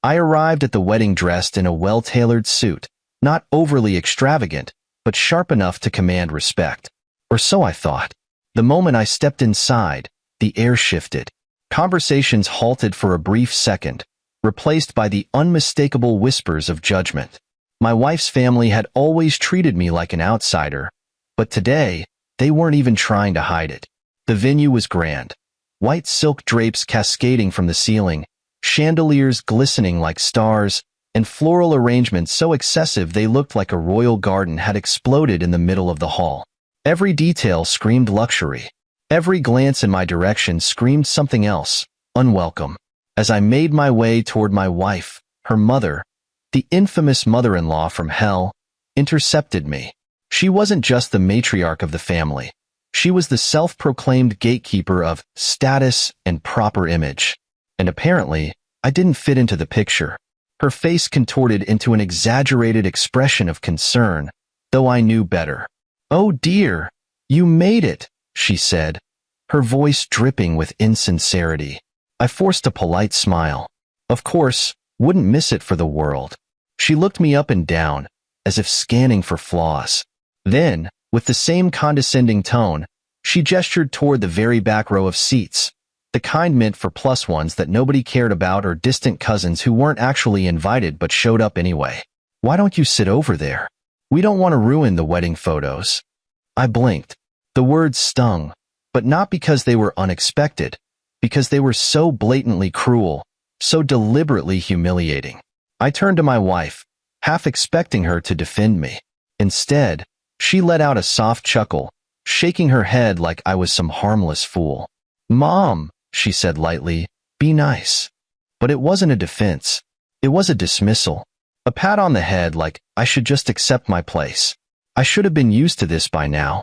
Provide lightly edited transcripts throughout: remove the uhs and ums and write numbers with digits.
I arrived at the wedding dressed in a well-tailored suit, not overly extravagant, but sharp enough to command respect. Or so I thought. The moment I stepped inside, the air shifted. Conversations halted for a brief second, replaced by the unmistakable whispers of judgment. My wife's family had always treated me like an outsider, but today, they weren't even trying to hide it. The venue was grand. White silk drapes cascading from the ceiling, chandeliers glistening like stars, and floral arrangements so excessive they looked like a royal garden had exploded in the middle of the hall. Every detail screamed luxury. Every glance in my direction screamed something else, unwelcome. As I made my way toward my wife, her mother, the infamous mother-in-law from hell, intercepted me. She wasn't just the matriarch of the family. She was the self-proclaimed gatekeeper of status and proper image. And apparently, I didn't fit into the picture. Her face contorted into an exaggerated expression of concern, though I knew better. "Oh dear, you made it," she said, her voice dripping with insincerity. I forced a polite smile. Of course, wouldn't miss it for the world. She looked me up and down, as if scanning for flaws. Then, with the same condescending tone, she gestured toward the very back row of seats, the kind meant for plus ones that nobody cared about or distant cousins who weren't actually invited but showed up anyway. "Why don't you sit over there? We don't want to ruin the wedding photos." I blinked. The words stung, but not because they were unexpected, because they were so blatantly cruel, so deliberately humiliating. I turned to my wife, half expecting her to defend me. Instead, she let out a soft chuckle, shaking her head like I was some harmless fool. "Mom," she said lightly, "be nice." But it wasn't a defense. It was a dismissal. A pat on the head like I should just accept my place. I should have been used to this by now.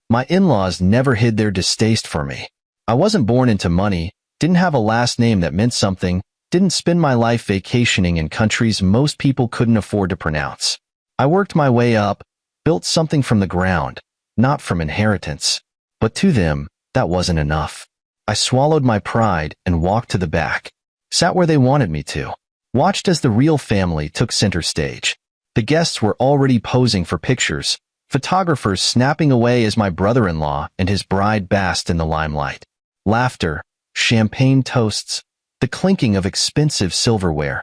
My in-laws never hid their distaste for me. I wasn't born into money, didn't have a last name that meant something, didn't spend my life vacationing in countries most people couldn't afford to pronounce. I worked my way up, built something from the ground, not from inheritance. But to them, that wasn't enough. I swallowed my pride and walked to the back, sat where they wanted me to, watched as the real family took center stage. The guests were already posing for pictures, photographers snapping away as my brother-in-law and his bride basked in the limelight. Laughter, champagne toasts, the clinking of expensive silverware.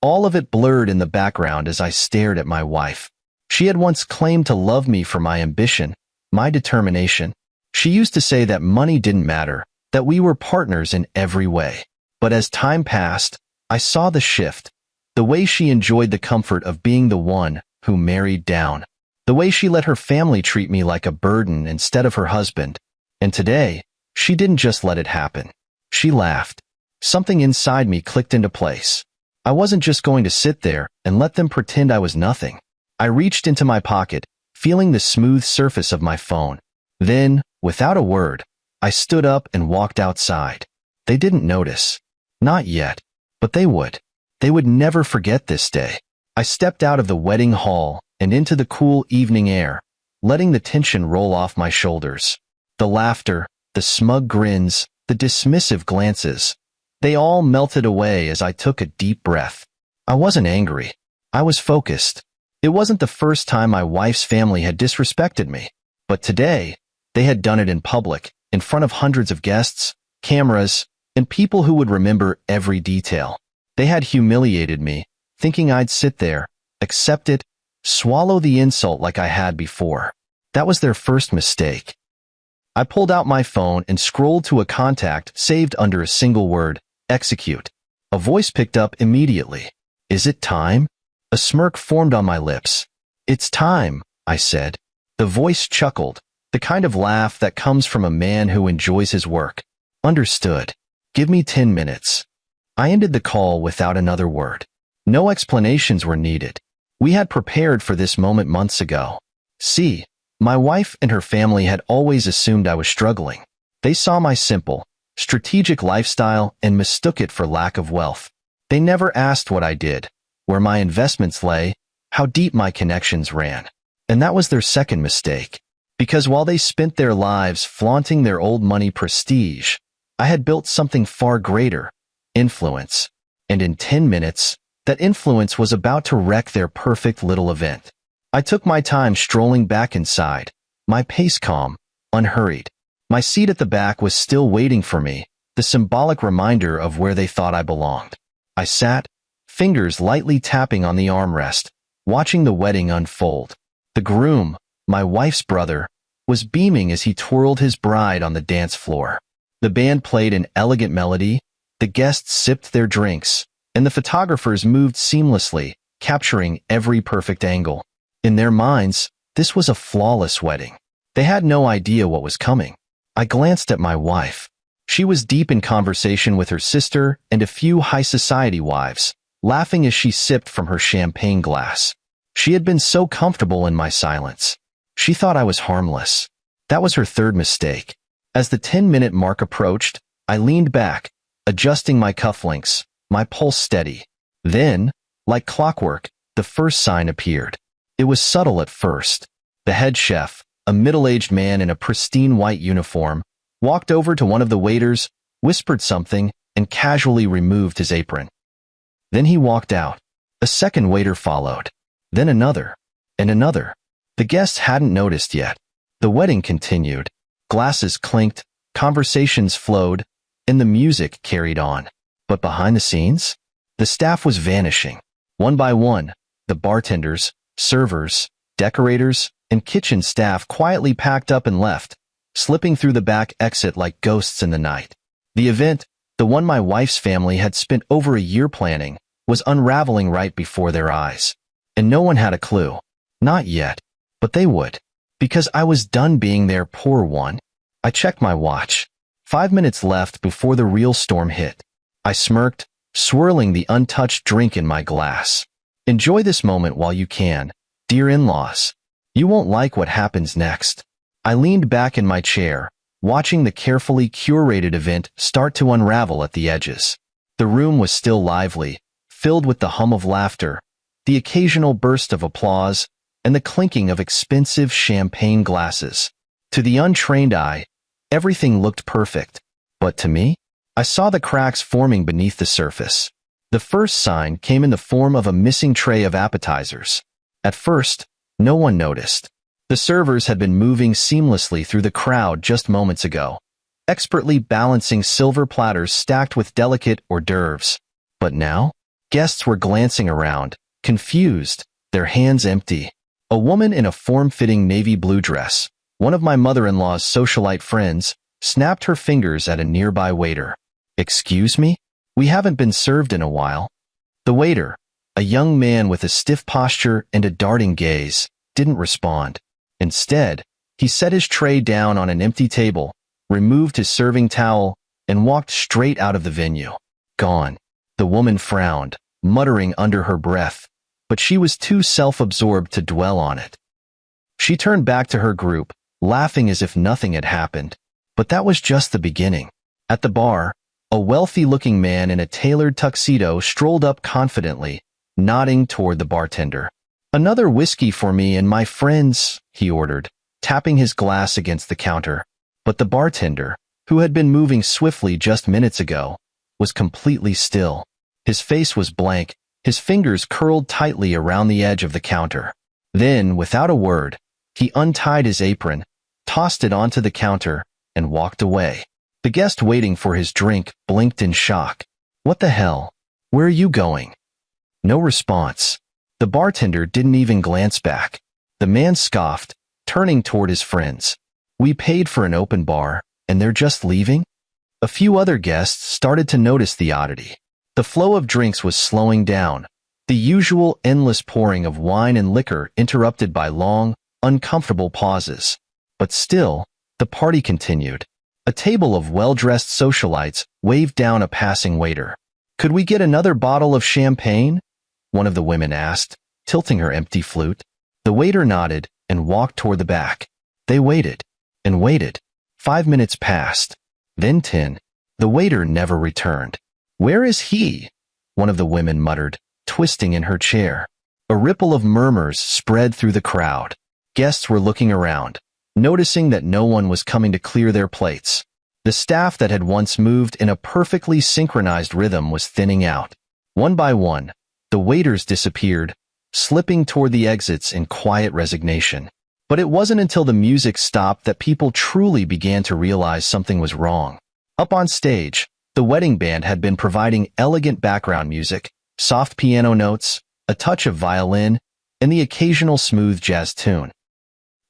All of it blurred in the background as I stared at my wife. She had once claimed to love me for my ambition, my determination. She used to say that money didn't matter, that we were partners in every way. But as time passed, I saw the shift. The way she enjoyed the comfort of being the one who married down. The way she let her family treat me like a burden instead of her husband. And today, she didn't just let it happen. She laughed. Something inside me clicked into place. I wasn't just going to sit there and let them pretend I was nothing. I reached into my pocket, feeling the smooth surface of my phone. Then, without a word, I stood up and walked outside. They didn't notice. Not yet. But they would. They would never forget this day. I stepped out of the wedding hall and into the cool evening air, letting the tension roll off my shoulders. The laughter, the smug grins, the dismissive glances, they all melted away as I took a deep breath. I wasn't angry. I was focused. It wasn't the first time my wife's family had disrespected me. But today, they had done it in public, in front of hundreds of guests, cameras, and people who would remember every detail. They had humiliated me, thinking I'd sit there, accept it, swallow the insult like I had before. That was their first mistake. I pulled out my phone and scrolled to a contact saved under a single word, execute. A voice picked up immediately. "Is it time?" A smirk formed on my lips. "It's time," I said. The voice chuckled, the kind of laugh that comes from a man who enjoys his work. "Understood. Give me 10 minutes. I ended the call without another word. No explanations were needed. We had prepared for this moment months ago. See, my wife and her family had always assumed I was struggling. They saw my simple, strategic lifestyle and mistook it for lack of wealth. They never asked what I did, where my investments lay, how deep my connections ran. And that was their second mistake. Because while they spent their lives flaunting their old money prestige, I had built something far greater, influence. and in 10 minutes, that influence was about to wreck their perfect little event. I took my time strolling back inside, my pace calm, unhurried. My seat at the back was still waiting for me, the symbolic reminder of where they thought I belonged. I sat, fingers lightly tapping on the armrest, watching the wedding unfold. The groom, my wife's brother, was beaming as he twirled his bride on the dance floor. The band played an elegant melody, the guests sipped their drinks, and the photographers moved seamlessly, capturing every perfect angle. In their minds, this was a flawless wedding. They had no idea what was coming. I glanced at my wife. She was deep in conversation with her sister and a few high society wives, laughing as she sipped from her champagne glass. She had been so comfortable in my silence. She thought I was harmless. That was her third mistake. As the 10-minute mark approached, I leaned back, adjusting my cufflinks, my pulse steady. Then, like clockwork, the first sign appeared. It was subtle at first. The head chef, a middle-aged man in a pristine white uniform, walked over to one of the waiters, whispered something, and casually removed his apron. Then he walked out. A second waiter followed. Then another. And another. The guests hadn't noticed yet. The wedding continued. Glasses clinked, conversations flowed, and the music carried on. But behind the scenes, the staff was vanishing. One by one, the bartenders, servers, decorators, and kitchen staff quietly packed up and left, slipping through the back exit like ghosts in the night. The event, the one my wife's family had spent over a year planning, was unraveling right before their eyes. And no one had a clue. Not yet. But they would. Because I was done being their poor one. I checked my watch. 5 minutes left before the real storm hit. I smirked, swirling the untouched drink in my glass. Enjoy this moment while you can, dear in-laws. You won't like what happens next. I leaned back in my chair, watching the carefully curated event start to unravel at the edges. The room was still lively, filled with the hum of laughter, the occasional burst of applause, and the clinking of expensive champagne glasses. To the untrained eye, everything looked perfect. But to me, I saw the cracks forming beneath the surface. The first sign came in the form of a missing tray of appetizers. At first, no one noticed. The servers had been moving seamlessly through the crowd just moments ago, expertly balancing silver platters stacked with delicate hors d'oeuvres. But now, guests were glancing around, confused, their hands empty. A woman in a form-fitting navy blue dress, one of my mother-in-law's socialite friends, snapped her fingers at a nearby waiter. "Excuse me? We haven't been served in a while." The waiter, a young man with a stiff posture and a darting gaze, didn't respond. Instead, he set his tray down on an empty table, removed his serving towel, and walked straight out of the venue. Gone. The woman frowned, muttering under her breath, but she was too self-absorbed to dwell on it. She turned back to her group, laughing as if nothing had happened. But that was just the beginning. At the bar, a wealthy-looking man in a tailored tuxedo strolled up confidently, nodding toward the bartender. "Another whiskey for me and my friends," he ordered, tapping his glass against the counter. But the bartender, who had been moving swiftly just minutes ago, was completely still. His face was blank, his fingers curled tightly around the edge of the counter. Then, without a word, he untied his apron, tossed it onto the counter, and walked away. The guest waiting for his drink blinked in shock. "What the hell? Where are you going?" No response. The bartender didn't even glance back. The man scoffed, turning toward his friends. "We paid for an open bar, and they're just leaving?" A few other guests started to notice the oddity. The flow of drinks was slowing down, the usual endless pouring of wine and liquor interrupted by long, uncomfortable pauses. But still, the party continued. A table of well-dressed socialites waved down a passing waiter. "Could we get another bottle of champagne?" one of the women asked, tilting her empty flute. The waiter nodded and walked toward the back. They waited and waited. 5 minutes passed. Then 10. The waiter never returned. "Where is he?" one of the women muttered, twisting in her chair. A ripple of murmurs spread through the crowd. Guests were looking around, noticing that no one was coming to clear their plates. The staff that had once moved in a perfectly synchronized rhythm was thinning out. One by one, the waiters disappeared, slipping toward the exits in quiet resignation. But it wasn't until the music stopped that people truly began to realize something was wrong. Up on stage, the wedding band had been providing elegant background music, soft piano notes, a touch of violin, and the occasional smooth jazz tune.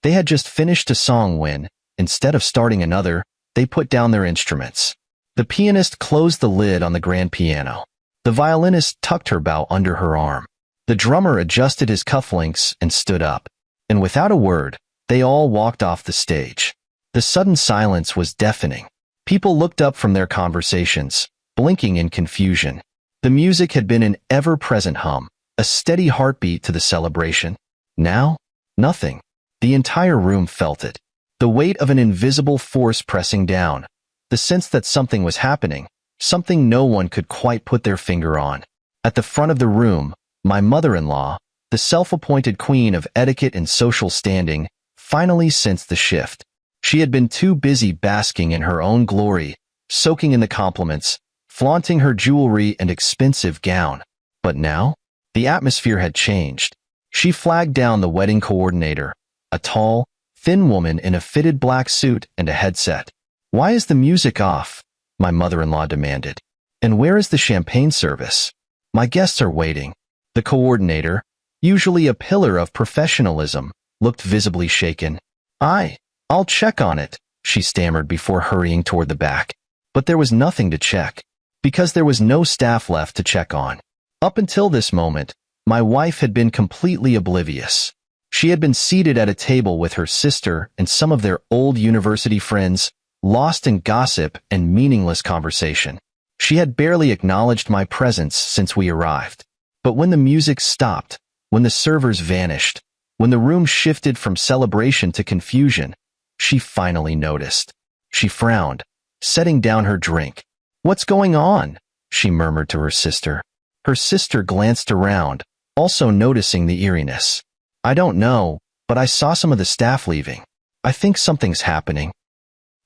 They had just finished a song when, instead of starting another, they put down their instruments. The pianist closed the lid on the grand piano. The violinist tucked her bow under her arm. The drummer adjusted his cufflinks and stood up. And without a word, they all walked off the stage. The sudden silence was deafening. People looked up from their conversations, blinking in confusion. The music had been an ever-present hum, a steady heartbeat to the celebration. Now, nothing. The entire room felt it. The weight of an invisible force pressing down. The sense that something was happening, something no one could quite put their finger on. At the front of the room, my mother-in-law, the self-appointed queen of etiquette and social standing, finally sensed the shift. She had been too busy basking in her own glory, soaking in the compliments, flaunting her jewelry and expensive gown. But now, the atmosphere had changed. She flagged down the wedding coordinator, a tall, thin woman in a fitted black suit and a headset. "Why is the music off?" my mother-in-law demanded. "And where is the champagne service? My guests are waiting." The coordinator, usually a pillar of professionalism, looked visibly shaken. I'll check on it," she stammered before hurrying toward the back. But there was nothing to check, because there was no staff left to check on. Up until this moment, my wife had been completely oblivious. She had been seated at a table with her sister and some of their old university friends, lost in gossip and meaningless conversation. She had barely acknowledged my presence since we arrived. But when the music stopped, when the servers vanished, when the room shifted from celebration to confusion, she finally noticed. She frowned, setting down her drink. "What's going on?" she murmured to her sister. Her sister glanced around, also noticing the eeriness. "I don't know, but I saw some of the staff leaving. I think something's happening."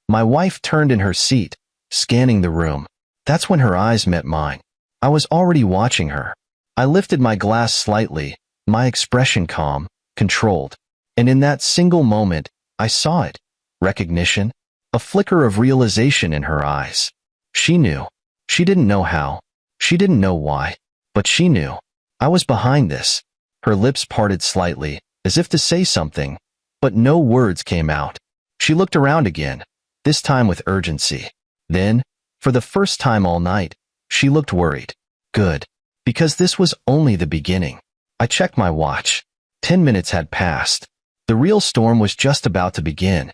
My wife turned in her seat, scanning the room. That's when her eyes met mine. I was already watching her. I lifted my glass slightly, my expression calm, controlled. And in that single moment, I saw it. Recognition. A flicker of realization in her eyes. She knew. She didn't know how. She didn't know why. But she knew. I was behind this. Her lips parted slightly, as if to say something, but no words came out. She looked around again, this time with urgency. Then, for the first time all night, she looked worried. Good. Because this was only the beginning. I checked my watch. 10 minutes had passed. The real storm was just about to begin.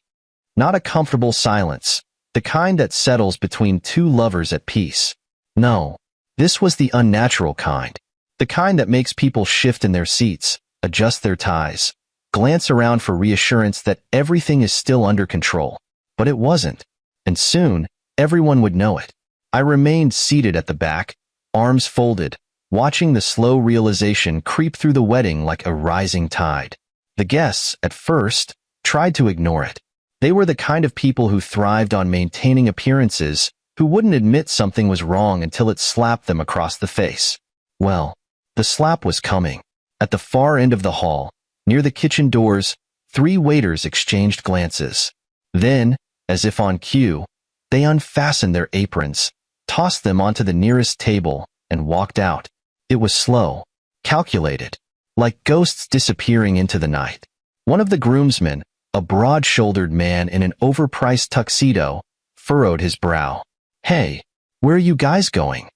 Not a comfortable silence, the kind that settles between two lovers at peace. No, this was the unnatural kind. The kind that makes people shift in their seats, adjust their ties, glance around for reassurance that everything is still under control. But it wasn't. And soon, everyone would know it. I remained seated at the back, arms folded, watching the slow realization creep through the wedding like a rising tide. The guests, at first, tried to ignore it. They were the kind of people who thrived on maintaining appearances, who wouldn't admit something was wrong until it slapped them across the face. Well, the slap was coming. At the far end of the hall, near the kitchen doors, 3 waiters exchanged glances. Then, as if on cue, they unfastened their aprons, tossed them onto the nearest table, and walked out. It was slow, calculated, like ghosts disappearing into the night. One of the groomsmen, a broad-shouldered man in an overpriced tuxedo, furrowed his brow. "Hey, where are you guys going?"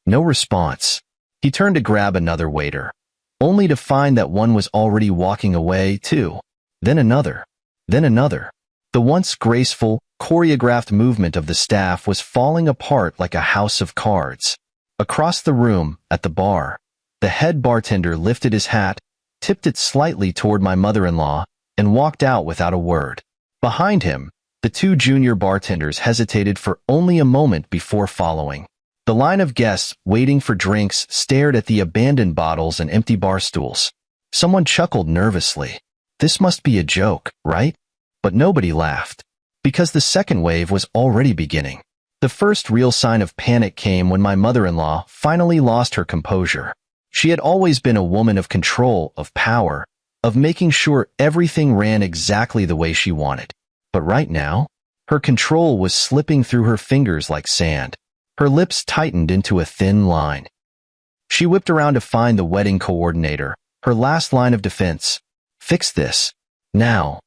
No response. He turned to grab another waiter, only to find that one was already walking away, too. Then another. Then another. The once graceful, choreographed movement of the staff was falling apart like a house of cards. Across the room, at the bar, the head bartender lifted his hat, tipped it slightly toward my mother-in-law, and walked out without a word. Behind him, the 2 junior bartenders hesitated for only a moment before following. The line of guests waiting for drinks stared at the abandoned bottles and empty bar stools. Someone chuckled nervously. This must be a joke, right? But nobody laughed, because the second wave was already beginning. The first real sign of panic came when my mother-in-law finally lost her composure. She had always been a woman of control, of power, of making sure everything ran exactly the way she wanted. But right now, her control was slipping through her fingers like sand. Her lips tightened into a thin line. She whipped around to find the wedding coordinator, her last line of defense. Fix this. Now.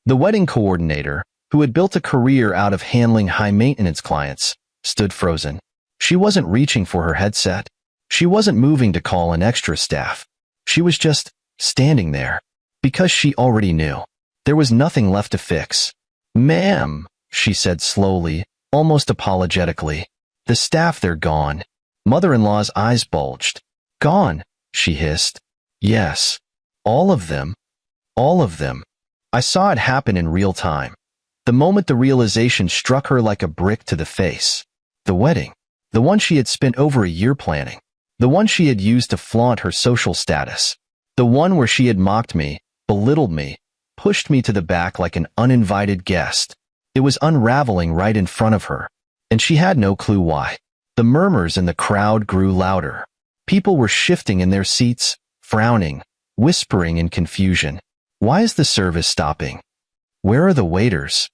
The wedding coordinator, who had built a career out of handling high-maintenance clients, stood frozen. She wasn't reaching for her headset. She wasn't moving to call an extra staff. She was just standing there. Because she already knew. There was nothing left to fix. "Ma'am," she said slowly, almost apologetically. "The staff, they're gone." Mother-in-law's eyes bulged. "Gone," she hissed. "Yes. All of them. All of them." I saw it happen in real time. The moment the realization struck her like a brick to the face. The wedding. The one she had spent over a year planning. The one she had used to flaunt her social status. The one where she had mocked me, belittled me, pushed me to the back like an uninvited guest. It was unraveling right in front of her, and she had no clue why. The murmurs in the crowd grew louder. People were shifting in their seats, frowning, whispering in confusion. Why is the service stopping? Where are the waiters?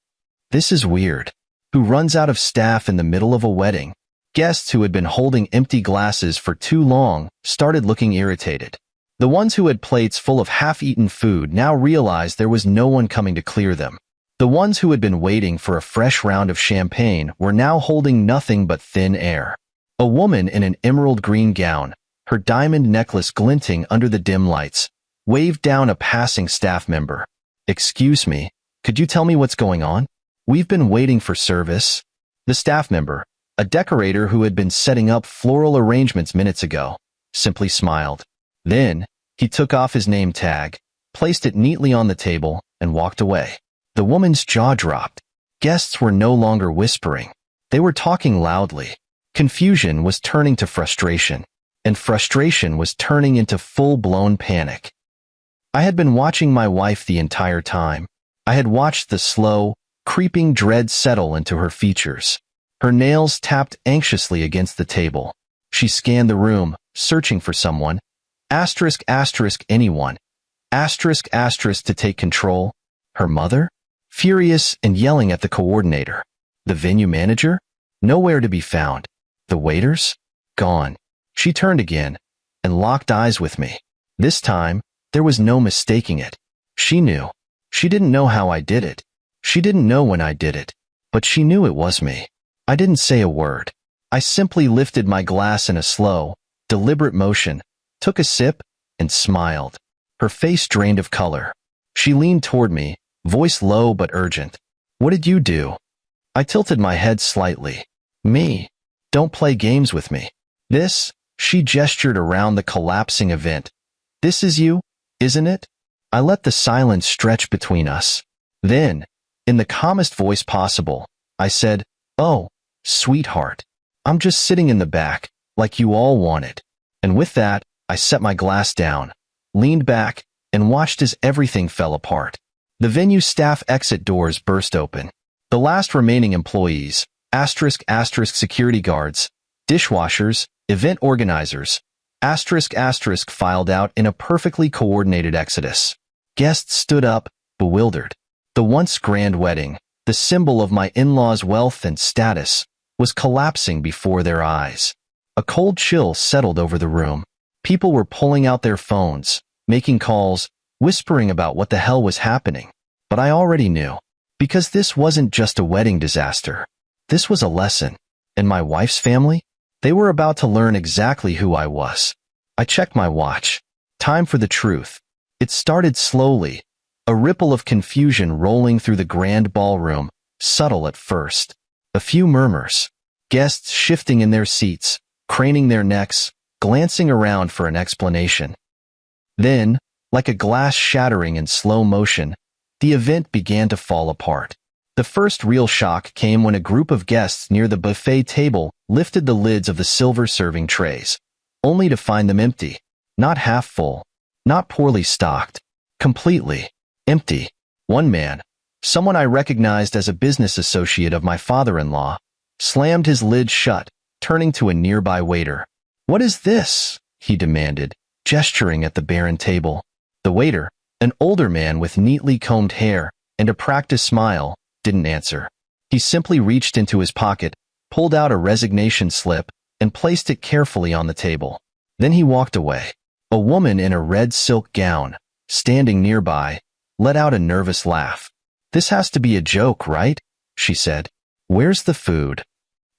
This is weird. Who runs out of staff in the middle of a wedding? Guests who had been holding empty glasses for too long started looking irritated. The ones who had plates full of half-eaten food now realized there was no one coming to clear them. The ones who had been waiting for a fresh round of champagne were now holding nothing but thin air. A woman in an emerald green gown, her diamond necklace glinting under the dim lights, waved down a passing staff member. "Excuse me, could you tell me what's going on? We've been waiting for service." The staff member, a decorator who had been setting up floral arrangements minutes ago, simply smiled. Then, he took off his name tag, placed it neatly on the table, and walked away. The woman's jaw dropped. Guests were no longer whispering. They were talking loudly. Confusion was turning to frustration, and frustration was turning into full-blown panic. I had been watching my wife the entire time. I had watched the slow, creeping dread settle into her features. Her nails tapped anxiously against the table. She scanned the room, searching for someone. Anyone. To take control. Her mother? Furious and yelling at the coordinator. The venue manager? Nowhere to be found. The waiters? Gone. She turned again and locked eyes with me. This time, there was no mistaking it. She knew. She didn't know how I did it. She didn't know when I did it. But she knew it was me. I didn't say a word. I simply lifted my glass in a slow, deliberate motion, took a sip, and smiled. Her face drained of color. She leaned toward me, voice low but urgent. "What did you do?" I tilted my head slightly. "Me. Don't play games with me. This," she gestured around the collapsing event. "This is you, isn't it?" I let the silence stretch between us. Then, in the calmest voice possible, I said, "Oh, sweetheart. I'm just sitting in the back, like you all wanted." And with that, I set my glass down, leaned back, and watched as everything fell apart. The venue staff exit doors burst open. The last remaining employees, security guards, dishwashers, event organizers, filed out in a perfectly coordinated exodus. Guests stood up, bewildered. The once grand wedding, the symbol of my in-laws' wealth and status, was collapsing before their eyes. A cold chill settled over the room. People were pulling out their phones, making calls, whispering about what the hell was happening. But I already knew. Because this wasn't just a wedding disaster. This was a lesson. And my wife's family? They were about to learn exactly who I was. I checked my watch. Time for the truth. It started slowly, a ripple of confusion rolling through the grand ballroom, subtle at first. A few murmurs. Guests shifting in their seats, craning their necks, glancing around for an explanation. Then, like a glass shattering in slow motion, the event began to fall apart. The first real shock came when a group of guests near the buffet table lifted the lids of the silver serving trays, only to find them empty. Not half full, not poorly stocked, completely empty. One man, someone I recognized as a business associate of my father-in-law, slammed his lid shut, turning to a nearby waiter. "What is this?" he demanded, gesturing at the barren table. The waiter, an older man with neatly combed hair and a practiced smile, didn't answer. He simply reached into his pocket, pulled out a resignation slip, and placed it carefully on the table. Then he walked away. A woman in a red silk gown, standing nearby, let out a nervous laugh. "This has to be a joke, right?" she said. "Where's the food?"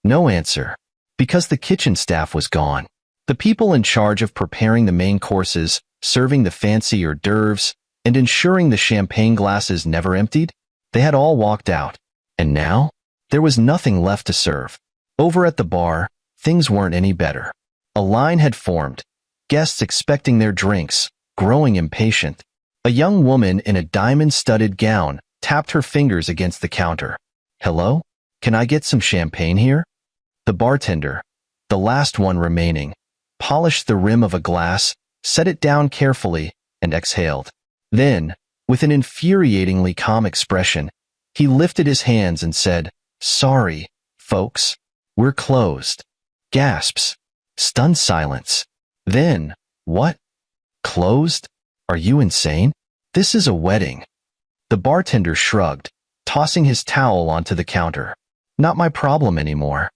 No answer. Because the kitchen staff was gone. The people in charge of preparing the main courses, serving the fancy hors d'oeuvres, and ensuring the champagne glasses never emptied, they had all walked out. And now, there was nothing left to serve. Over at the bar, things weren't any better. A line had formed, guests expecting their drinks, growing impatient. A young woman in a diamond-studded gown tapped her fingers against the counter. "Hello? Can I get some champagne here?" The bartender, the last one remaining, polished the rim of a glass, set it down carefully, and exhaled. Then, with an infuriatingly calm expression, he lifted his hands and said, "Sorry, folks, we're closed." Gasps. Stunned silence. Then, "What? Closed? Are you insane? This is a wedding." The bartender shrugged, tossing his towel onto the counter. "Not my problem anymore."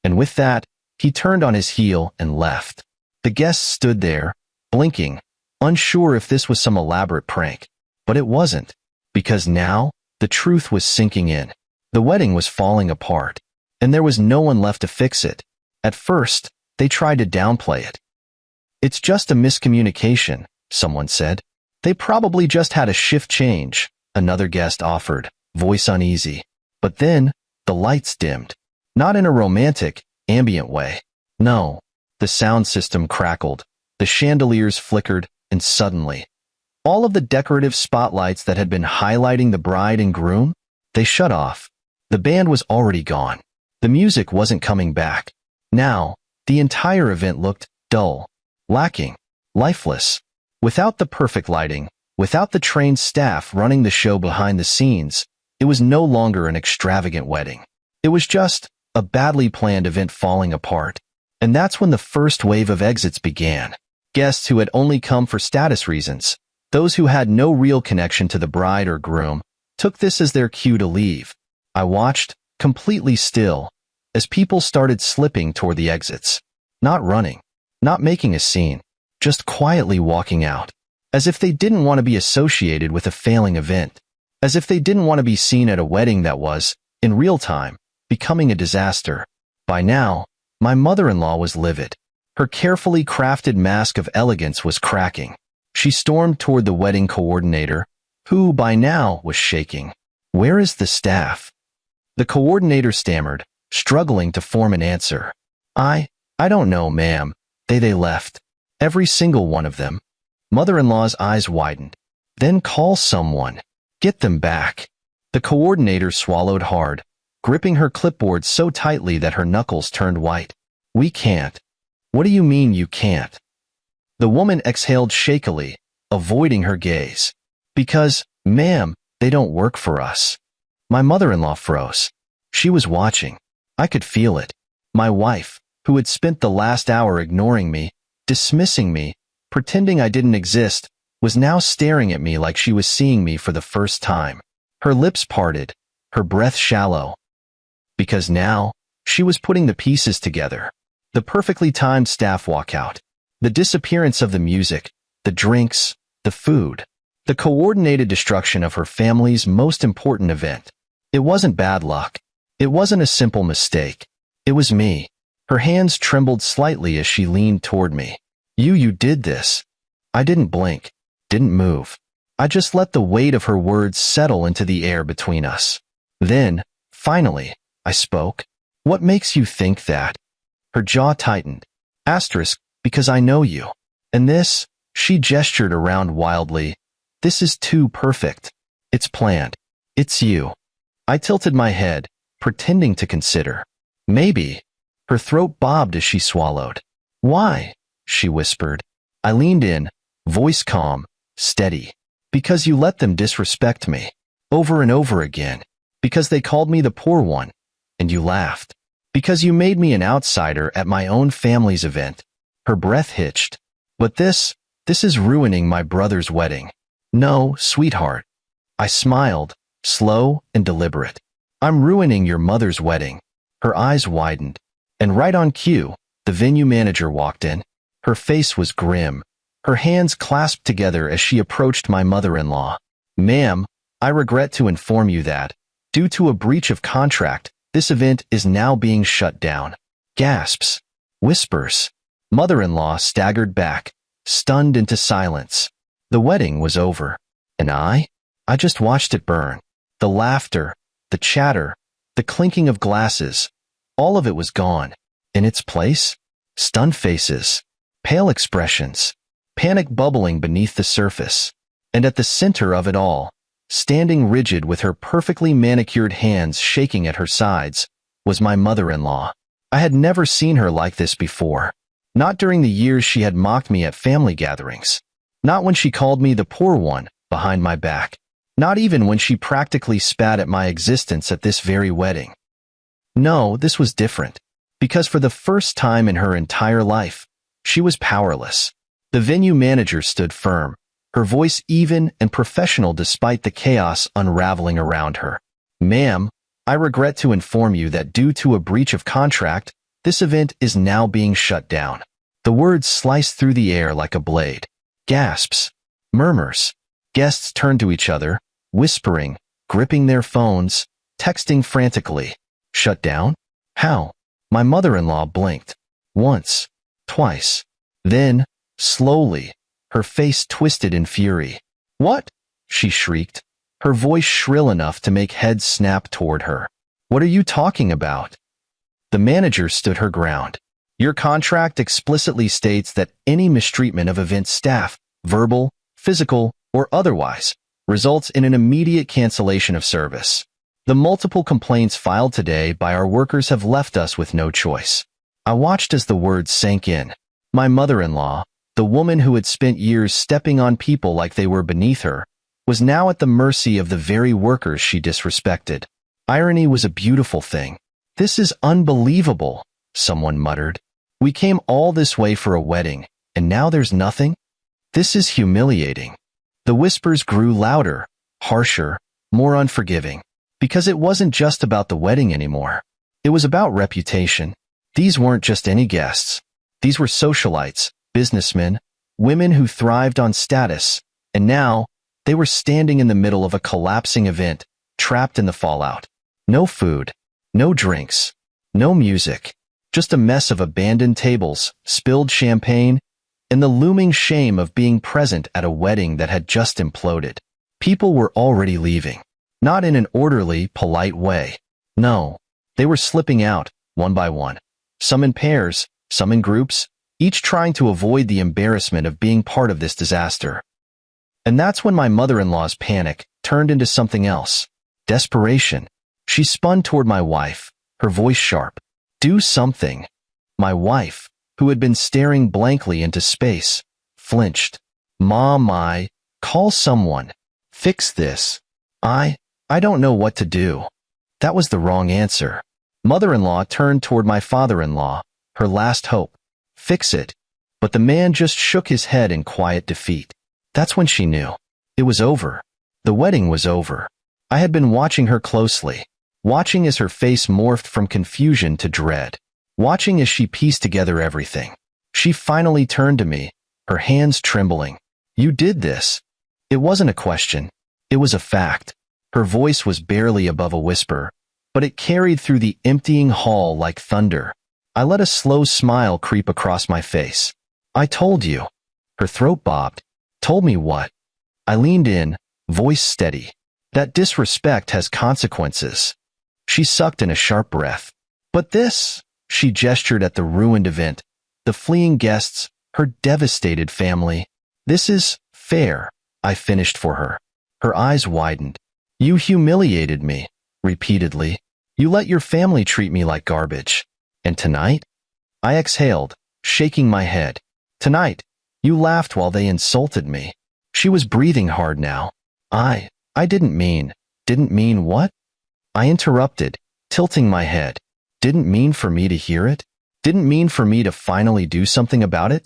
And with that, he turned on his heel and left. The guests stood there, blinking, unsure if this was some elaborate prank. But it wasn't, because now, the truth was sinking in. The wedding was falling apart, and there was no one left to fix it. At first, they tried to downplay it. "It's just a miscommunication," someone said. "They probably just had a shift change," another guest offered, voice uneasy. But then, the lights dimmed. Not in a romantic, ambient way. No, the sound system crackled, the chandeliers flickered, and suddenly, all of the decorative spotlights that had been highlighting the bride and groom, they shut off. The band was already gone. The music wasn't coming back. Now, the entire event looked dull, lacking, lifeless. Without the perfect lighting, without the trained staff running the show behind the scenes, it was no longer an extravagant wedding. It was just a badly planned event falling apart. And that's when the first wave of exits began. Guests who had only come for status reasons, those who had no real connection to the bride or groom, took this as their cue to leave. I watched, completely still, as people started slipping toward the exits. Not running, not making a scene, just quietly walking out. As if they didn't want to be associated with a failing event. As if they didn't want to be seen at a wedding that was, in real time, becoming a disaster. By now, my mother-in-law was livid. Her carefully crafted mask of elegance was cracking. She stormed toward the wedding coordinator, who, by now, was shaking. "Where is the staff?" The coordinator stammered, struggling to form an answer. I don't know, ma'am. They left. Every single one of them." Mother-in-law's eyes widened. "Then call someone. Get them back." The coordinator swallowed hard, gripping her clipboard so tightly that her knuckles turned white. "We can't." "What do you mean you can't?" The woman exhaled shakily, avoiding her gaze. "Because, ma'am, they don't work for us." My mother-in-law froze. She was watching. I could feel it. My wife, who had spent the last hour ignoring me, dismissing me, pretending I didn't exist, was now staring at me like she was seeing me for the first time. Her lips parted, her breath shallow. Because now, she was putting the pieces together. The perfectly timed staff walkout, the disappearance of the music, the drinks, the food, the coordinated destruction of her family's most important event. It wasn't bad luck. It wasn't a simple mistake. It was me. Her hands trembled slightly as she leaned toward me. You did this." I didn't blink, didn't move. I just let the weight of her words settle into the air between us. Then, finally, I spoke. "What makes you think that?" Her jaw tightened. Asterisk, "because I know you. And this," she gestured around wildly, "this is too perfect. It's planned. It's you." I tilted my head, pretending to consider. "Maybe." Her throat bobbed as she swallowed. "Why?" she whispered. I leaned in, voice calm, steady. "Because you let them disrespect me. Over and over again. Because they called me the poor one. And you laughed. Because you made me an outsider at my own family's event. Her breath hitched. But this is ruining my brother's wedding. No, sweetheart. I smiled, slow and deliberate. I'm ruining your mother's wedding. Her eyes widened. And right on cue, the venue manager walked in. Her face was grim, her hands clasped together as she approached my mother-in-law. Ma'am, I regret to inform you that, due to a breach of contract, this event is now being shut down. Gasps. Whispers. Mother-in-law staggered back, stunned into silence. The wedding was over. And I just watched it burn. The laughter, the chatter, the clinking of glasses, all of it was gone. In its place, stunned faces, pale expressions, panic bubbling beneath the surface. And at the center of it all, standing rigid with her perfectly manicured hands shaking at her sides, was my mother-in-law. I had never seen her like this before. Not during the years she had mocked me at family gatherings. Not when she called me the poor one behind my back. Not even when she practically spat at my existence at this very wedding. No, this was different. Because for the first time in her entire life, she was powerless. The venue manager stood firm, her voice even and professional despite the chaos unraveling around her. Ma'am, I regret to inform you that due to a breach of contract, this event is now being shut down. The words sliced through the air like a blade. Gasps. Murmurs. Guests turned to each other, whispering, gripping their phones, texting frantically. Shut down? How? My mother-in-law blinked. Once. Twice. Then, slowly, her face twisted in fury. What? She shrieked, her voice shrill enough to make heads snap toward her. What are you talking about? The manager stood her ground. Your contract explicitly states that any mistreatment of event staff, verbal, physical, or otherwise, results in an immediate cancellation of service. The multiple complaints filed today by our workers have left us with no choice. I watched as the words sank in. My mother-in-law, the woman who had spent years stepping on people like they were beneath her, was now at the mercy of the very workers she disrespected. Irony was a beautiful thing. This is unbelievable, someone muttered. We came all this way for a wedding, and now there's nothing? This is humiliating. The whispers grew louder, harsher, more unforgiving. Because it wasn't just about the wedding anymore. It was about reputation. These weren't just any guests. These were socialites, businessmen, women who thrived on status, and now they were standing in the middle of a collapsing event, trapped in the fallout. No food, no drinks, no music, just a mess of abandoned tables, spilled champagne, and the looming shame of being present at a wedding that had just imploded. People were already leaving. Not in an orderly, polite way. No, they were slipping out, one by one. Some in pairs, some in groups, each trying to avoid the embarrassment of being part of this disaster. And that's when my mother-in-law's panic turned into something else. Desperation. She spun toward my wife, her voice sharp. Do something. My wife, who had been staring blankly into space, flinched. Mom, call someone. Fix this. I don't know what to do. That was the wrong answer. Mother-in-law turned toward my father-in-law, her last hope. Fix it. But the man just shook his head in quiet defeat. That's when she knew. It was over. The wedding was over. I had been watching her closely, watching as her face morphed from confusion to dread, watching as she pieced together everything. She finally turned to me, her hands trembling. You did this. It wasn't a question. It was a fact. Her voice was barely above a whisper, but it carried through the emptying hall like thunder. I let a slow smile creep across my face. I told you. Her throat bobbed. Told me what? I leaned in, voice steady. That disrespect has consequences. She sucked in a sharp breath. But this, she gestured at the ruined event, the fleeing guests, her devastated family. This is fair, I finished for her. Her eyes widened. You humiliated me, repeatedly. You let your family treat me like garbage. And tonight? I exhaled, shaking my head. Tonight, you laughed while they insulted me. She was breathing hard now. I didn't mean what? I interrupted, tilting my head. Didn't mean for me to hear it? Didn't mean for me to finally do something about it?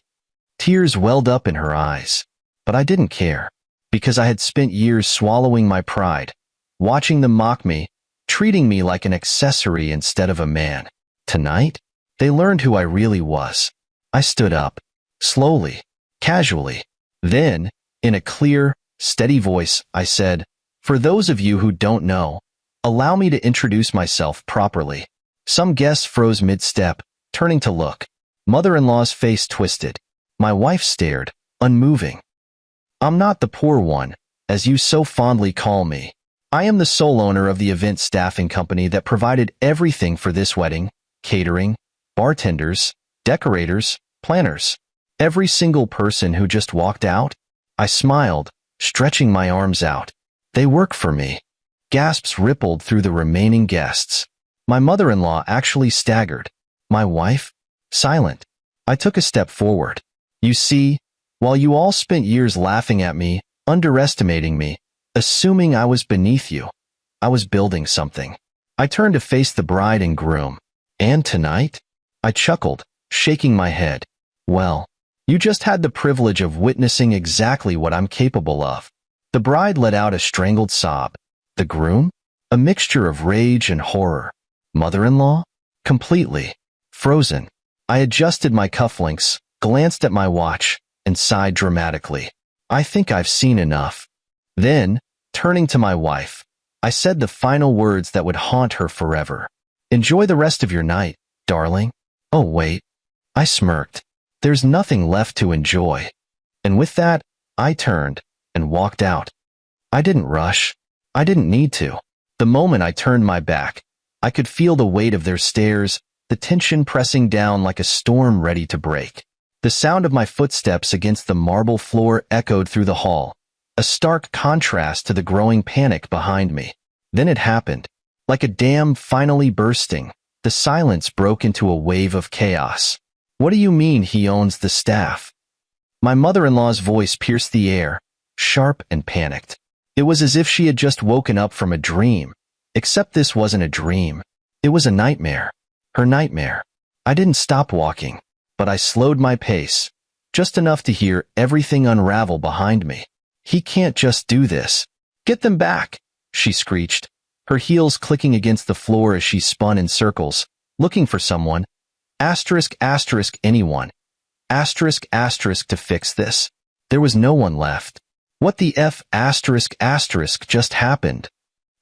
Tears welled up in her eyes. But I didn't care, because I had spent years swallowing my pride, watching them mock me, treating me like an accessory instead of a man. Tonight, they learned who I really was. I stood up, slowly, casually. Then, in a clear, steady voice, I said, "For those of you who don't know, allow me to introduce myself properly." Some guests froze mid-step, turning to look. Mother-in-law's face twisted. My wife stared, unmoving. "I'm not the poor one, as you so fondly call me. I am the sole owner of the event staffing company that provided everything for this wedding: catering, bartenders, decorators, planners. Every single person who just walked out." I smiled, stretching my arms out. "They work for me." Gasps rippled through the remaining guests. My mother-in-law actually staggered. My wife? Silent. I took a step forward. "You see, while you all spent years laughing at me, underestimating me, assuming I was beneath you, I was building something." I turned to face the bride and groom. "And tonight?" I chuckled, shaking my head. "Well, you just had the privilege of witnessing exactly what I'm capable of." The bride let out a strangled sob. The groom? A mixture of rage and horror. Mother-in-law? Completely frozen. I adjusted my cufflinks, glanced at my watch, and sighed dramatically. "I think I've seen enough." Then, turning to my wife, I said the final words that would haunt her forever. "Enjoy the rest of your night, darling." "Oh, wait." I smirked. "There's nothing left to enjoy." And with that, I turned and walked out. I didn't rush. I didn't need to. The moment I turned my back, I could feel the weight of their stares, the tension pressing down like a storm ready to break. The sound of my footsteps against the marble floor echoed through the hall, a stark contrast to the growing panic behind me. Then it happened. Like a dam finally bursting, the silence broke into a wave of chaos. "What do you mean he owns the staff?" My mother-in-law's voice pierced the air, sharp and panicked. It was as if she had just woken up from a dream. Except this wasn't a dream. It was a nightmare. Her nightmare. I didn't stop walking, but I slowed my pace, just enough to hear everything unravel behind me. "He can't just do this. Get them back," she screeched, her heels clicking against the floor as she spun in circles, looking for someone. Anyone. To fix this. There was no one left. What the F just happened?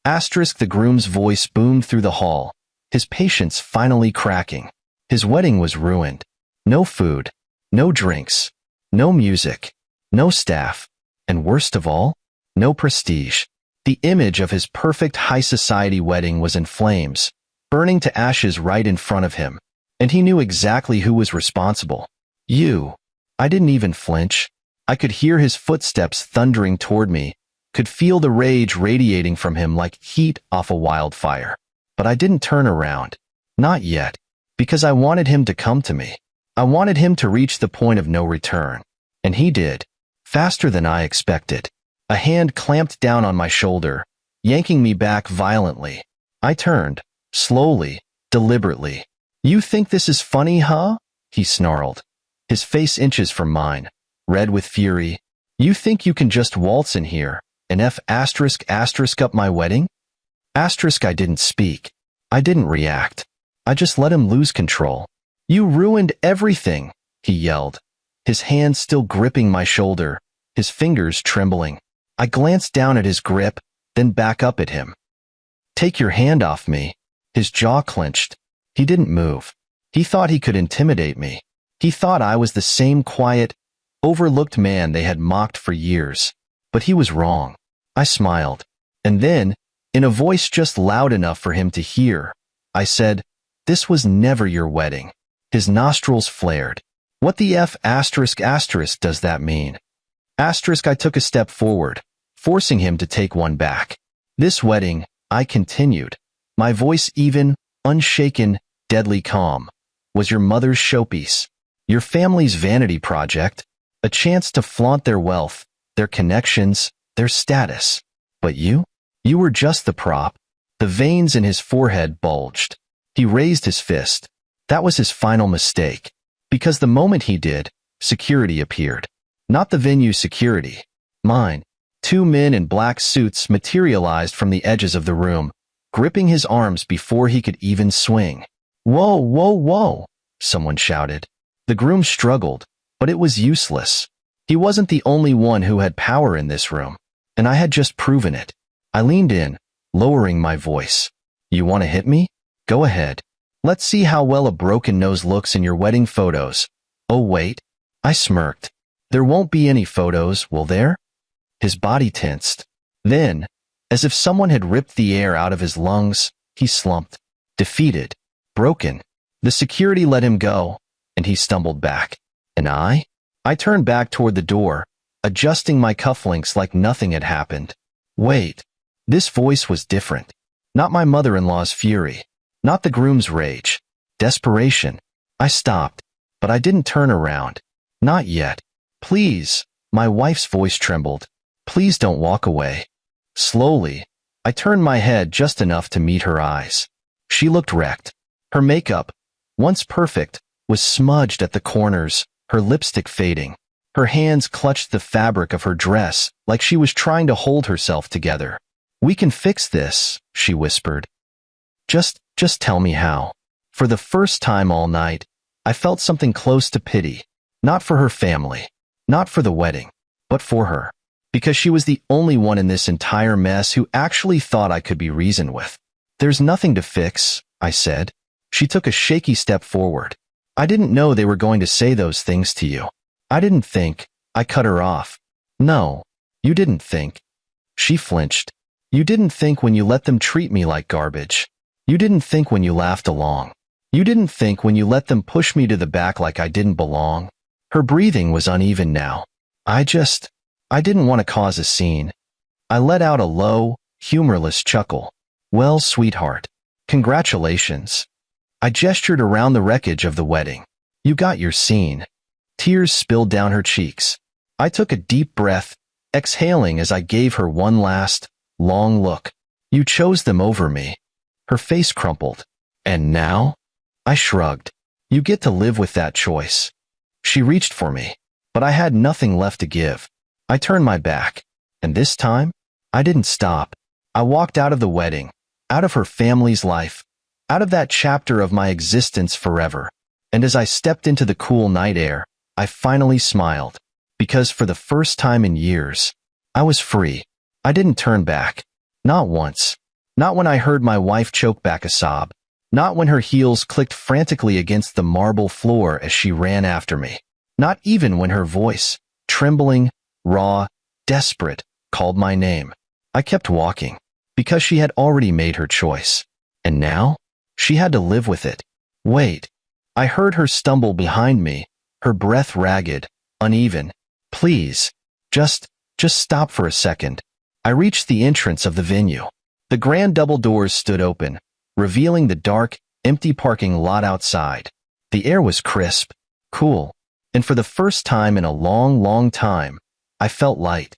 The groom's voice boomed through the hall, his patience finally cracking. His wedding was ruined. No food, no drinks, no music, no staff, and worst of all, no prestige. The image of his perfect high society wedding was in flames, burning to ashes right in front of him, and he knew exactly who was responsible. "You." I didn't even flinch. I could hear his footsteps thundering toward me, could feel the rage radiating from him like heat off a wildfire. But I didn't turn around. Not yet. Because I wanted him to come to me. I wanted him to reach the point of no return. And he did. Faster than I expected. A hand clamped down on my shoulder, yanking me back violently. I turned, slowly, deliberately. "You think this is funny, huh?" he snarled. His face inches from mine, red with fury. "You think you can just waltz in here and up my wedding?" I didn't speak. I didn't react. I just let him lose control. "You ruined everything," he yelled, his hand still gripping my shoulder, his fingers trembling. I glanced down at his grip, then back up at him. "Take your hand off me." His jaw clenched. He didn't move. He thought he could intimidate me. He thought I was the same quiet, overlooked man they had mocked for years. But he was wrong. I smiled. And then, in a voice just loud enough for him to hear, I said, "This was never your wedding." His nostrils flared. "What the F** does that mean?" I took a step forward, forcing him to take one back. "This wedding," I continued, my voice even, unshaken, deadly calm, "was your mother's showpiece, your family's vanity project, a chance to flaunt their wealth, their connections, their status. But you were just the prop." The veins in his forehead bulged. He raised his fist. That was his final mistake. Because the moment he did, security appeared. Not the venue security. Mine. 2 men in black suits materialized from the edges of the room, gripping his arms before he could even swing. "Whoa, whoa, whoa," someone shouted. The groom struggled, but it was useless. He wasn't the only one who had power in this room, and I had just proven it. I leaned in, lowering my voice. "You want to hit me? Go ahead. Let's see how well a broken nose looks in your wedding photos." "Oh wait," I smirked. "There won't be any photos, will there?" His body tensed. Then, as if someone had ripped the air out of his lungs, he slumped. Defeated. Broken. The security let him go, and he stumbled back. And I turned back toward the door, adjusting my cufflinks like nothing had happened. Wait. This voice was different. Not my mother-in-law's fury. Not the groom's rage. Desperation. I stopped, but I didn't turn around. Not yet. "Please," my wife's voice trembled. "Please don't walk away." Slowly, I turned my head just enough to meet her eyes. She looked wrecked. Her makeup, once perfect, was smudged at the corners, her lipstick fading. Her hands clutched the fabric of her dress like she was trying to hold herself together. "We can fix this," she whispered. Just tell me how." For the first time all night, I felt something close to pity. Not for her family, not for the wedding, but for her. Because she was the only one in this entire mess who actually thought I could be reasoned with. "There's nothing to fix," I said. She took a shaky step forward. "I didn't know they were going to say those things to you. I didn't think." I cut her off. "No, you didn't think." She flinched. "You didn't think when you let them treat me like garbage. You didn't think when you laughed along. You didn't think when you let them push me to the back like I didn't belong." Her breathing was uneven now. I didn't want to cause a scene. I let out a low, humorless chuckle. "Well, sweetheart, congratulations." I gestured around the wreckage of the wedding. "You got your scene." Tears spilled down her cheeks. I took a deep breath, exhaling as I gave her one last, long look. "You chose them over me." Her face crumpled. "And now?" I shrugged. "You get to live with that choice." She reached for me, but I had nothing left to give. I turned my back, and this time, I didn't stop. I walked out of the wedding, out of her family's life, out of that chapter of my existence forever. And as I stepped into the cool night air, I finally smiled, because for the first time in years, I was free. I didn't turn back. Not once. Not when I heard my wife choke back a sob. Not when her heels clicked frantically against the marble floor as she ran after me. Not even when her voice, trembling, raw, desperate, called my name. I kept walking, because she had already made her choice. And now, she had to live with it. Wait. I heard her stumble behind me, her breath ragged, uneven. "Please, just stop for a second." I reached the entrance of the venue. The grand double doors stood open, revealing the dark, empty parking lot outside. The air was crisp, cool, and for the first time in a long, long time, I felt light.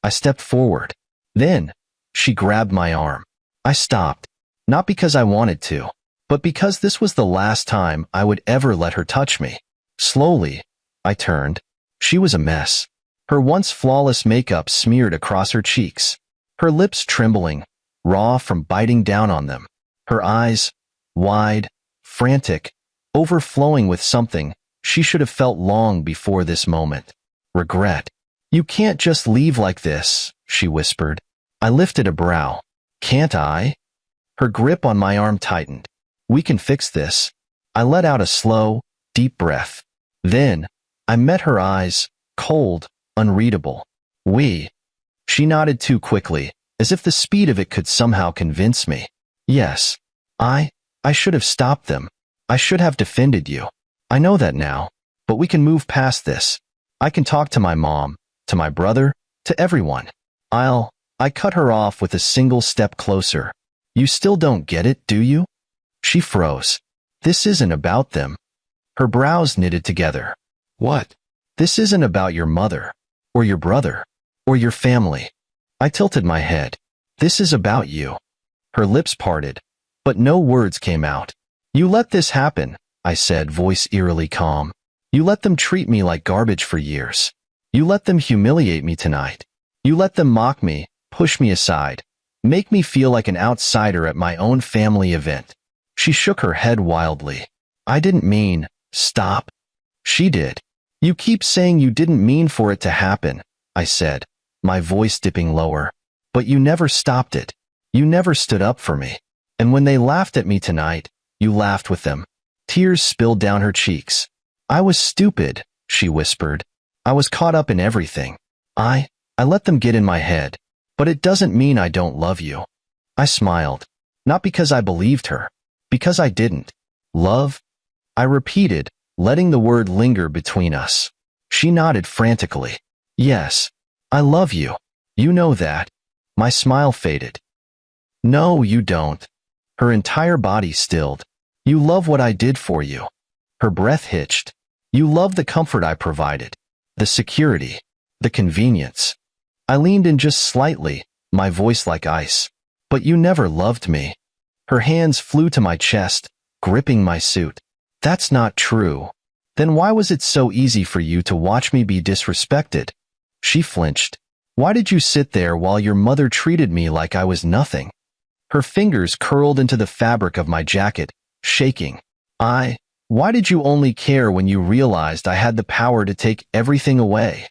I stepped forward. Then, she grabbed my arm. I stopped, not because I wanted to, but because this was the last time I would ever let her touch me. Slowly, I turned. She was a mess. Her once flawless makeup smeared across her cheeks. Her lips trembling, raw from biting down on them. Her eyes, wide, frantic, overflowing with something she should have felt long before this moment. Regret. "You can't just leave like this," she whispered. I lifted a brow. "Can't I?" Her grip on my arm tightened. "We can fix this." I let out a slow, deep breath. Then, I met her eyes, cold, unreadable. "We." She nodded too quickly, as if the speed of it could somehow convince me. "Yes. I should have stopped them. I should have defended you. I know that now, but we can move past this. I can talk to my mom, to my brother, to everyone. I cut her off with a single step closer. "You still don't get it, do you?" She froze. "This isn't about them." Her brows knitted together. "What?" "This isn't about your mother, or your brother, or your family." I tilted my head. "This is about you." Her lips parted. but no words came out. "You let this happen," I said, voice eerily calm. "You let them treat me like garbage for years. You let them humiliate me tonight. You let them mock me, push me aside, make me feel like an outsider at my own family event." She shook her head wildly. "I didn't mean, stop." She did. "You keep saying you didn't mean for it to happen," I said, my voice dipping lower. "But you never stopped it. You never stood up for me. And when they laughed at me tonight, you laughed with them." Tears spilled down her cheeks. "I was stupid," she whispered. "I was caught up in everything. I let them get in my head. But it doesn't mean I don't love you." I smiled. Not because I believed her. Because I didn't. "Love?" I repeated, letting the word linger between us. She nodded frantically. "Yes. I love you. You know that." My smile faded. "No, you don't." Her entire body stilled. "You love what I did for you." Her breath hitched. "You love the comfort I provided. The security. The convenience." I leaned in just slightly, my voice like ice. "But you never loved me." Her hands flew to my chest, gripping my suit. "That's not true." "Then why was it so easy for you to watch me be disrespected?" She flinched. "Why did you sit there while your mother treated me like I was nothing?" Her fingers curled into the fabric of my jacket, shaking. Why did you only care when you realized I had the power to take everything away?"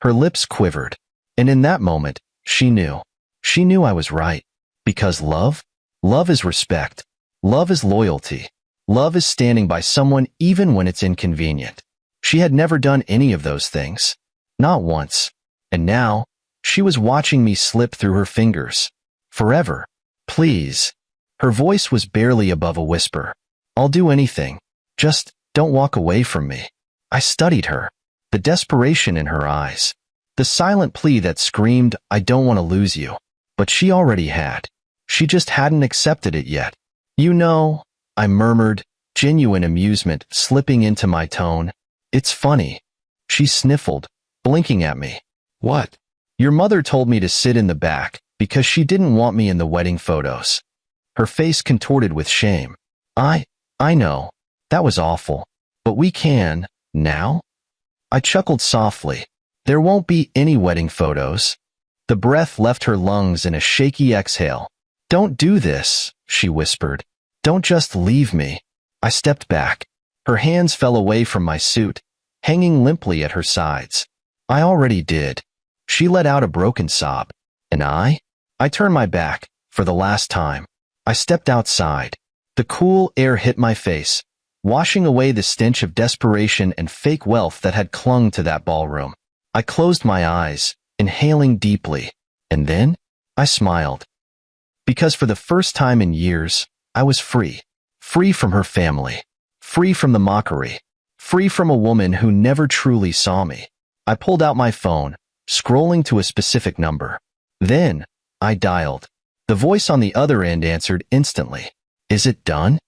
Her lips quivered. And in that moment, she knew. She knew I was right. Because love? Love is respect. Love is loyalty. Love is standing by someone even when it's inconvenient. She had never done any of those things. Not once. And now, she was watching me slip through her fingers. "Forever. Please." Her voice was barely above a whisper. "I'll do anything. Just don't walk away from me." I studied her. The desperation in her eyes. The silent plea that screamed, "I don't want to lose you." But she already had. She just hadn't accepted it yet. "You know," I murmured, genuine amusement slipping into my tone. "It's funny." She sniffled, blinking at me. "What?" "Your mother told me to sit in the back because she didn't want me in the wedding photos." Her face contorted with shame. I know. That was awful. But we can, now?" I chuckled softly. "There won't be any wedding photos." The breath left her lungs in a shaky exhale. "Don't do this," she whispered. "Don't just leave me." I stepped back. Her hands fell away from my suit, hanging limply at her sides. "I already did." She let out a broken sob. "And I?" I turned my back, for the last time. I stepped outside. The cool air hit my face, washing away the stench of desperation and fake wealth that had clung to that ballroom. I closed my eyes, inhaling deeply, and then I smiled. Because for the first time in years, I was free. Free from her family. Free from the mockery. Free from a woman who never truly saw me. I pulled out my phone, scrolling to a specific number. Then, I dialed. The voice on the other end answered instantly. "Is it done?"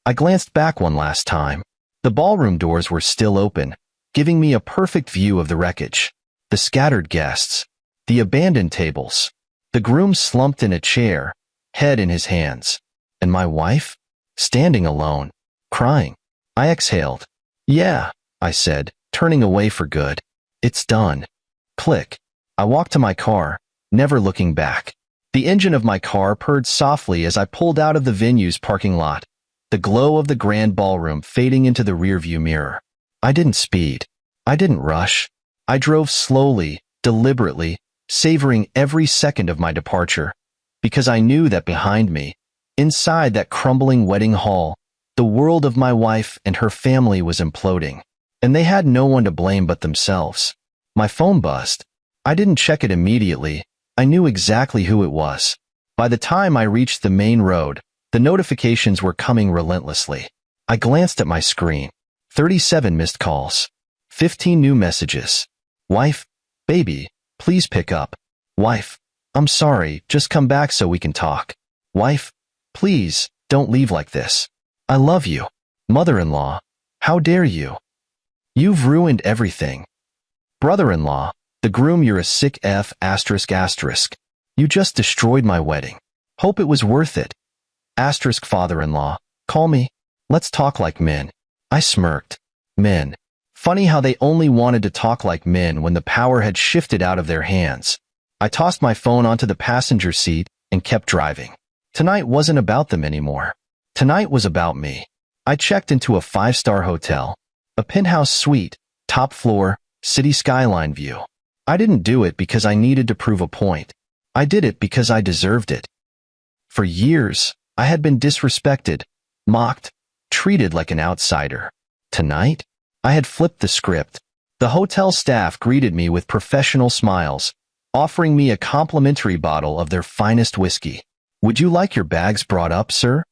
I glanced back one last time. The ballroom doors were still open, giving me a perfect view of the wreckage. The scattered guests. The abandoned tables. The groom slumped in a chair, head in his hands. And my wife? Standing alone, crying. I exhaled. "Yeah," I said, turning away for good. "It's done." Click. I walked to my car, never looking back. The engine of my car purred softly as I pulled out of the venue's parking lot, the glow of the grand ballroom fading into the rearview mirror. I didn't speed. I didn't rush. I drove slowly, deliberately, savoring every second of my departure, because I knew that behind me, inside that crumbling wedding hall, the world of my wife and her family was imploding, and they had no one to blame but themselves. My phone buzzed. I didn't check it immediately. I knew exactly who it was. By the time I reached the main road, the notifications were coming relentlessly. I glanced at my screen. 37 missed calls. 15 new messages. "Wife, baby, please pick up." "Wife, I'm sorry, just come back so we can talk." "Wife, please, don't leave like this. I love you." "Mother-in-law, how dare you? You've ruined everything." "Brother-in-law, the groom, you're a sick F***. You just destroyed my wedding. Hope it was worth it." Asterisk father-in-law. Call me. Let's talk like men. I smirked. Men. Funny how they only wanted to talk like men when the power had shifted out of their hands. I tossed my phone onto the passenger seat and kept driving. Tonight wasn't about them anymore. Tonight was about me. I checked into a 5-star hotel. A penthouse suite, top floor, city skyline view. I didn't do it because I needed to prove a point. I did it because I deserved it. For years, I had been disrespected, mocked, treated like an outsider. Tonight, I had flipped the script. The hotel staff greeted me with professional smiles, offering me a complimentary bottle of their finest whiskey. Would you like your bags brought up, sir?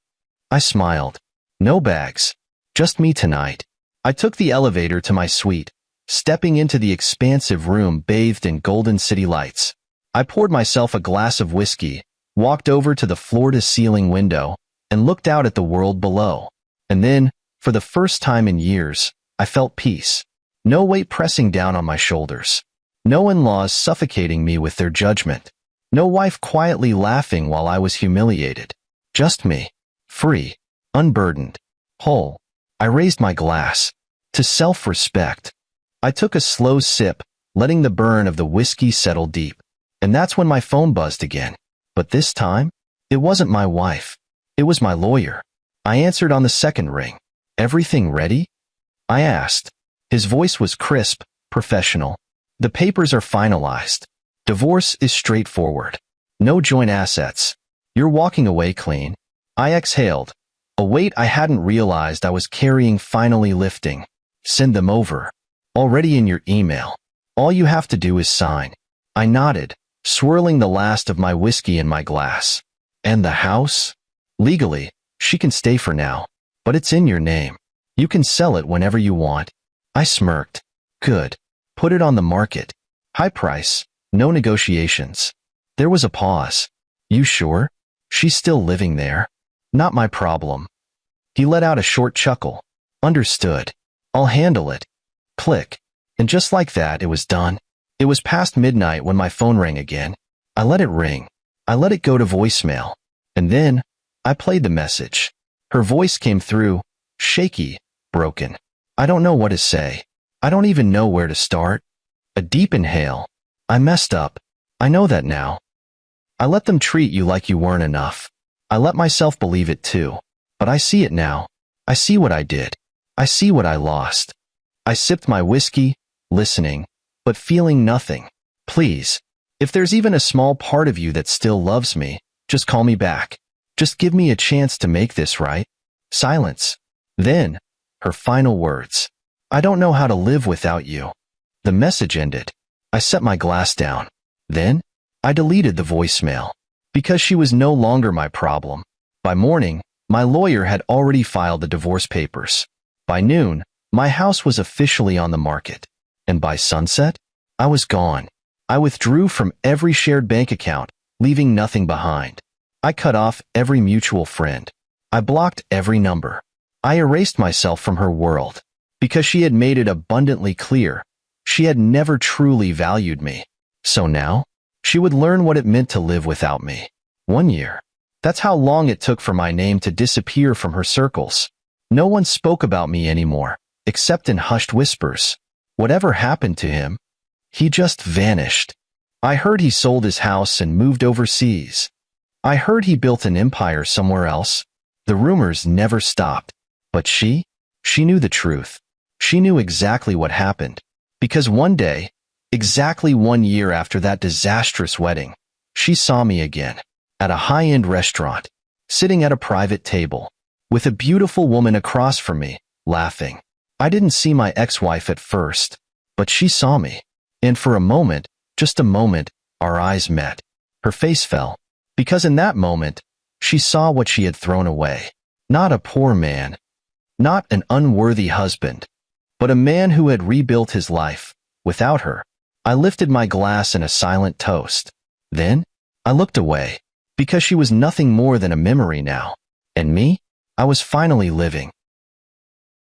I smiled. No bags. Just me tonight. I took the elevator to my suite, stepping into the expansive room bathed in golden city lights. I poured myself a glass of whiskey, walked over to the floor-to-ceiling window, and looked out at the world below. And then, for the first time in years, I felt peace. No weight pressing down on my shoulders. No in-laws suffocating me with their judgment. No wife quietly laughing while I was humiliated. Just me. Free. Unburdened. Whole. I raised my glass. To self-respect. I took a slow sip, letting the burn of the whiskey settle deep. And that's when my phone buzzed again. But this time, it wasn't my wife. It was my lawyer. I answered on the second ring. Everything ready? I asked. His voice was crisp, professional. The papers are finalized. Divorce is straightforward. No joint assets. You're walking away clean. I exhaled. A weight I hadn't realized I was carrying finally lifting. Send them over. Already in your email. All you have to do is sign. I nodded, swirling the last of my whiskey in my glass. And the house? Legally, she can stay for now. But it's in your name. You can sell it whenever you want. I smirked. Good. Put it on the market. High price. No negotiations. There was a pause. You sure? She's still living there? Not my problem. He let out a short chuckle. Understood. I'll handle it. Click. And just like that, it was done. It was past midnight when my phone rang again. I let it ring. I let it go to voicemail. And then, I played the message. Her voice came through, shaky, broken. I don't know what to say. I don't even know where to start. A deep inhale. I messed up. I know that now. I let them treat you like you weren't enough. I let myself believe it too. But I see it now. I see what I did. I see what I lost. I sipped my whiskey, listening, but feeling nothing. Please, if there's even a small part of you that still loves me, just call me back. Just give me a chance to make this right. Silence. Then, her final words. I don't know how to live without you. The message ended. I set my glass down. Then, I deleted the voicemail. Because she was no longer my problem. By morning, my lawyer had already filed the divorce papers. By noon, my house was officially on the market. And by sunset, I was gone. I withdrew from every shared bank account, leaving nothing behind. I cut off every mutual friend. I blocked every number. I erased myself from her world. Because she had made it abundantly clear. She had never truly valued me. So now, she would learn what it meant to live without me. 1 year. That's how long it took for my name to disappear from her circles. No one spoke about me anymore, except in hushed whispers. Whatever happened to him? He just vanished. I heard he sold his house and moved overseas. I heard he built an empire somewhere else. The rumors never stopped. But she knew the truth. She knew exactly what happened. Because one day, exactly 1 year after that disastrous wedding, she saw me again, at a high-end restaurant, sitting at a private table, with a beautiful woman across from me, laughing. I didn't see my ex-wife at first, but she saw me. And for a moment, just a moment, our eyes met. Her face fell, because in that moment, she saw what she had thrown away. Not a poor man, not an unworthy husband, but a man who had rebuilt his life, without her. I lifted my glass in a silent toast. Then, I looked away, because she was nothing more than a memory now. And me? I was finally living.